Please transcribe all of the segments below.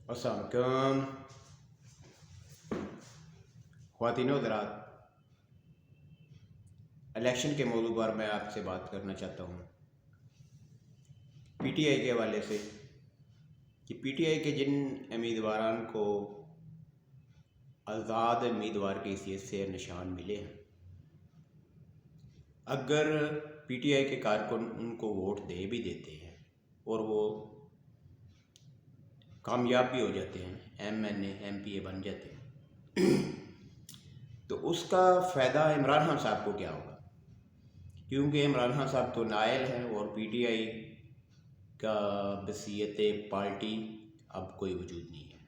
السلام علیکم خواتین و حضرات، الیکشن کے موضوع پر میں آپ سے بات کرنا چاہتا ہوں پی ٹی آئی کے حوالے سے کہ پی ٹی آئی کے جن امیدواران کو آزاد امیدوار کی حیثیت سے نشان ملے ہیں، اگر پی ٹی آئی کے کارکن ان کو ووٹ دے بھی دیتے ہیں اور وہ کامیاب بھی ہو جاتے ہیں، M N A M P A بن جاتے ہیں، تو اس کا فائدہ عمران خان صاحب کو کیا ہوگا؟ کیونکہ عمران خان صاحب تو نائل ہیں اور پی ٹی آئی کا بحیثیت پارٹی اب کوئی وجود نہیں ہے۔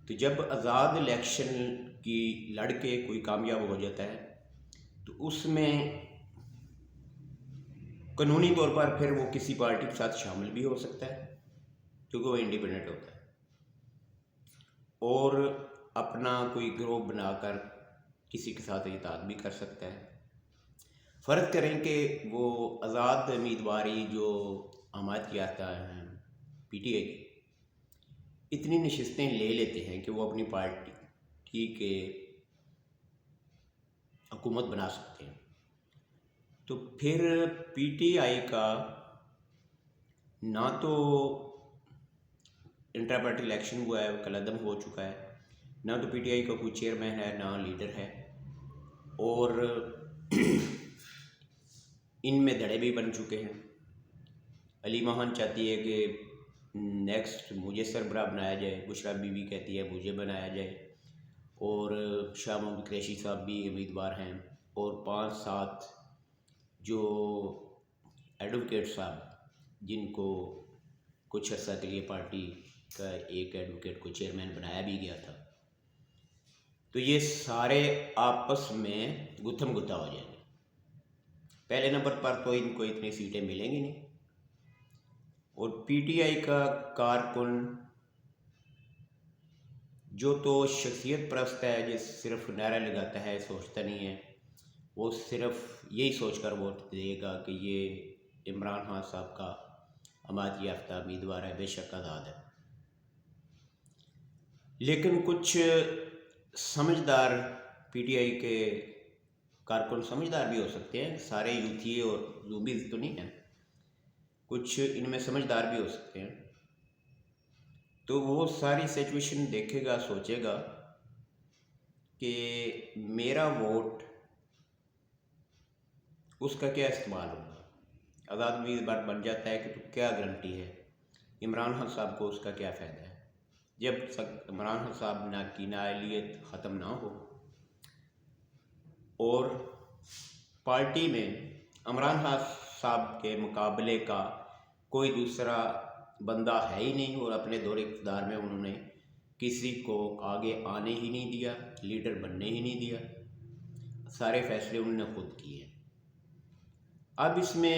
تو جب آزاد الیکشن کی لڑ کے کوئی کامیاب ہو جاتا ہے تو اس میں قانونی طور پر پھر وہ کسی پارٹی کے ساتھ شامل بھی ہو سکتا ہے کیونکہ وہ انڈیپینڈنٹ ہوتا ہے، اور اپنا کوئی گروہ بنا کر کسی کے ساتھ اتحاد بھی کر سکتا ہے۔ فرض کریں کہ وہ آزاد امیدواری جو حمایت یافتہ ہیں پی ٹی آئی کی، اتنی نشستیں لے لیتے ہیں کہ وہ اپنی پارٹی کے حکومت بنا سکتے ہیں، تو پھر پی ٹی آئی کا نہ تو انٹرا پارٹی الیکشن ہوا ہے، کل عدم ہو چکا ہے، نہ تو پی ٹی آئی کا کوئی چیئرمین ہے، نہ لیڈر ہے، اور ان میں دھڑے بھی بن چکے ہیں۔ علی ماہن چاہتی ہے کہ نیکسٹ مجھے سربراہ بنایا جائے، بشریٰ بی بی کہتی ہے مجھے بنایا جائے، اور شاہ محمود قریشی صاحب بھی امیدوار ہیں، اور 5-7 جو ایڈوکیٹ صاحب جن کو کچھ عرصہ کے لیے پارٹی کا ایک ایڈوکیٹ کو چیئرمین بنایا بھی گیا تھا، تو یہ سارے آپس میں گتھم گتھا ہو جائیں گے۔ پہلے نمبر پر تو ان کو اتنی سیٹیں ملیں گی نہیں، اور پی ٹی آئی کا کارکن جو تو شخصیت پرست ہے، جو صرف نعرہ لگاتا ہے، سوچتا نہیں ہے، وہ صرف یہی سوچ کر ووٹ دے گا کہ یہ عمران خان صاحب کا حمایت یافتہ امیدوار ہے، بے شک آزاد ہے۔ لیکن کچھ سمجھدار پی ٹی آئی کے کارکن سمجھدار بھی ہو سکتے ہیں، سارے یوتھی اور زوبیز تو نہیں ہیں، کچھ ان میں سمجھدار بھی ہو سکتے ہیں، تو وہ ساری سچویشن دیکھے گا، سوچے گا کہ میرا ووٹ اس کا کیا استعمال ہوگا۔ آزاد امیدوار بن جاتا ہے کہ تو کیا گارنٹی ہے عمران خان صاحب کو اس کا کیا فائدہ ہے، جب تک عمران خان صاحب کی نااہلیت ختم نہ ہو اور پارٹی میں عمران خان صاحب کے مقابلے کا کوئی دوسرا بندہ ہے ہی نہیں، اور اپنے دور اقتدار میں انہوں نے کسی کو آگے آنے ہی نہیں دیا، لیڈر بننے ہی نہیں دیا، سارے فیصلے انہوں نے خود کیے ہیں۔ اب اس میں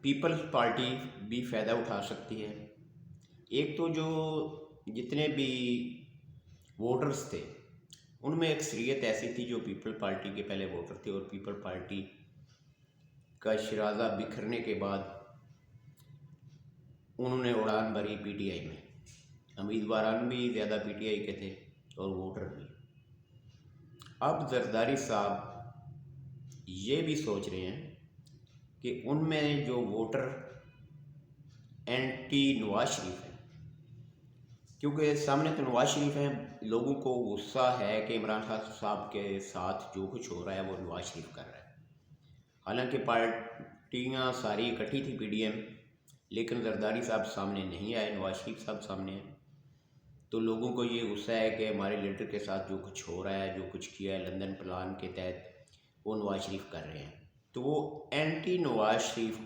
پیپلز پارٹی بھی فائدہ اٹھا سکتی ہے۔ ایک تو جو جتنے بھی ووٹرز تھے ان میں اکثریت ایسی تھی جو پیپل پارٹی کے پہلے ووٹر تھے، اور پیپل پارٹی کا شرازہ بکھرنے کے بعد انہوں نے اڑان بھری پی ٹی آئی میں، امیدواران بھی زیادہ پی ٹی آئی کے تھے اور ووٹر بھی۔ اب زرداری صاحب یہ بھی سوچ رہے ہیں کہ ان میں جو ووٹر اینٹی نواز شریف ہیں، کیونکہ سامنے تو نواز شریف ہیں، لوگوں کو غصہ ہے کہ عمران خان صاحب کے ساتھ جو کچھ ہو رہا ہے وہ نواز شریف کر رہا ہے، حالانکہ پارٹیاں ساری اکٹھی تھی پی ڈی ایم، لیکن زرداری صاحب سامنے نہیں آئے، نواز شریف صاحب سامنے ہیں، تو لوگوں کو یہ غصہ ہے کہ ہمارے لیڈر کے ساتھ جو کچھ ہو رہا ہے، جو کچھ کیا ہے لندن پلان کے تحت، وہ نواز شریف کر رہے ہیں، تو وہ anti Nawaz Sharif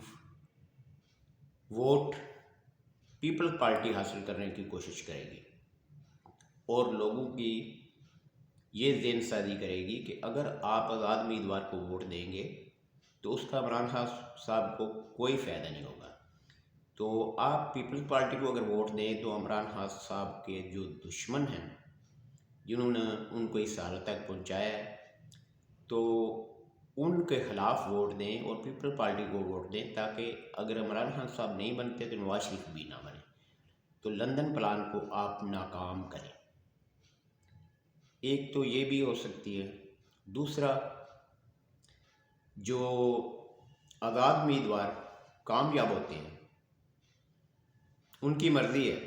vote people party حاصل کرنے کی کوشش کرے گی، اور لوگوں کی یہ ذہن سازی کرے گی کہ اگر آپ آزاد امیدوار کو ووٹ دیں گے تو اس کا عمران خان صاحب کو کوئی فائدہ نہیں ہوگا، تو آپ پیپل پارٹی کو اگر ووٹ دیں تو عمران خان صاحب کے جو دشمن ہیں جنہوں نے ان کو اس حالت تک پہنچایا ہے، تو ان کے خلاف ووٹ دیں اور پیپل پارٹی کو ووٹ دیں، تاکہ اگر عمران خان صاحب نہیں بنتے تو نواز شریف بھی نہ بنے، تو لندن پلان کو آپ ناکام کریں۔ ایک تو یہ بھی ہو سکتی ہے۔ دوسرا، جو آزاد امیدوار کامیاب ہوتے ہیں ان کی مرضی ہے،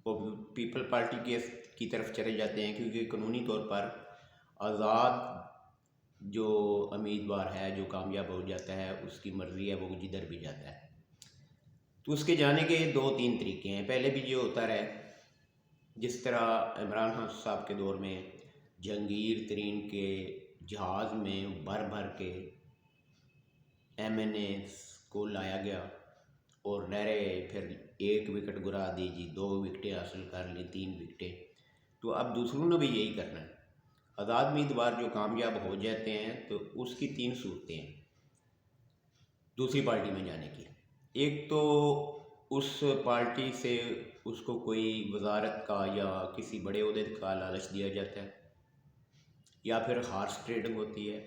وہ پیپل پارٹی کی طرف چلے جاتے ہیں، کیونکہ قانونی طور پر آزاد جو امیدوار ہے جو کامیاب ہو جاتا ہے اس کی مرضی ہے، وہ جدھر بھی جاتا ہے۔ تو اس کے جانے کے 2-3 طریقے ہیں۔ پہلے بھی یہ ہوتا رہا، جس طرح عمران خان صاحب کے دور میں جہانگیر ترین کے جہاز میں بھر بھر کے ایم این اے کو لایا گیا اور لہرے پھر 1 وکٹ گرا دی جی، 2 وکٹیں حاصل کر لی، 3 وکٹیں۔ تو اب دوسروں نے بھی یہی کرنا ہے۔ آزاد امیدوار جو کامیاب ہو جاتے ہیں تو اس کی 3 صورتیں ہیں دوسری پارٹی میں جانے کی۔ ایک تو اس پارٹی سے اس کو کوئی وزارت کا یا کسی بڑے عہدے کا لالچ دیا جاتا ہے، یا پھر ہارس ٹریڈنگ ہوتی ہے،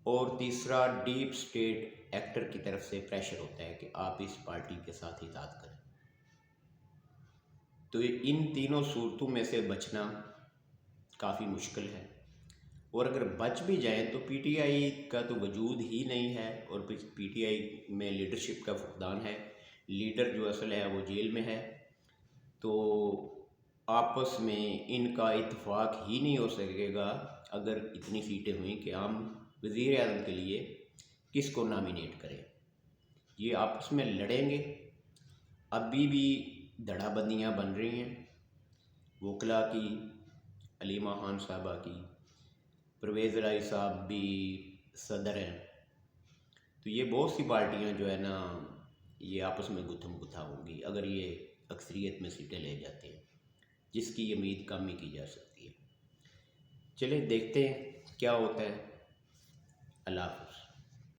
اور تیسرا ڈیپ اسٹیٹ ایکٹر کی طرف سے پریشر ہوتا ہے کہ آپ اس پارٹی کے ساتھ اطاعت کریں۔ تو ان تینوں صورتوں میں سے بچنا کافی مشکل ہے، اور اگر بچ بھی جائیں تو پی ٹی آئی کا تو وجود ہی نہیں ہے، اور پی ٹی آئی میں لیڈرشپ کا فقدان ہے۔ لیڈر جو اصل ہے وہ جیل میں ہے، تو آپس میں ان کا اتفاق ہی نہیں ہو سکے گا اگر اتنی سیٹیں ہوئیں کہ ہم وزیر اعظم کے لیے کس کو نامینیٹ کریں۔ یہ آپس میں لڑیں گے۔ ابھی بھی دھڑا بندیاں بن رہی ہیں، وکلا کی، علیمہ خان صاحبہ کی، پرویز الہی صاحب بھی صدر ہیں۔ تو یہ بہت سی پارٹیاں جو ہے نا یہ آپس میں گتھم گتھا ہوں گی اگر یہ اکثریت میں سیٹیں لے جاتے ہیں، جس کی امید کم ہی کی جا سکتی ہے۔ چلیں دیکھتے ہیں کیا ہوتا ہے۔ اللہ حافظ۔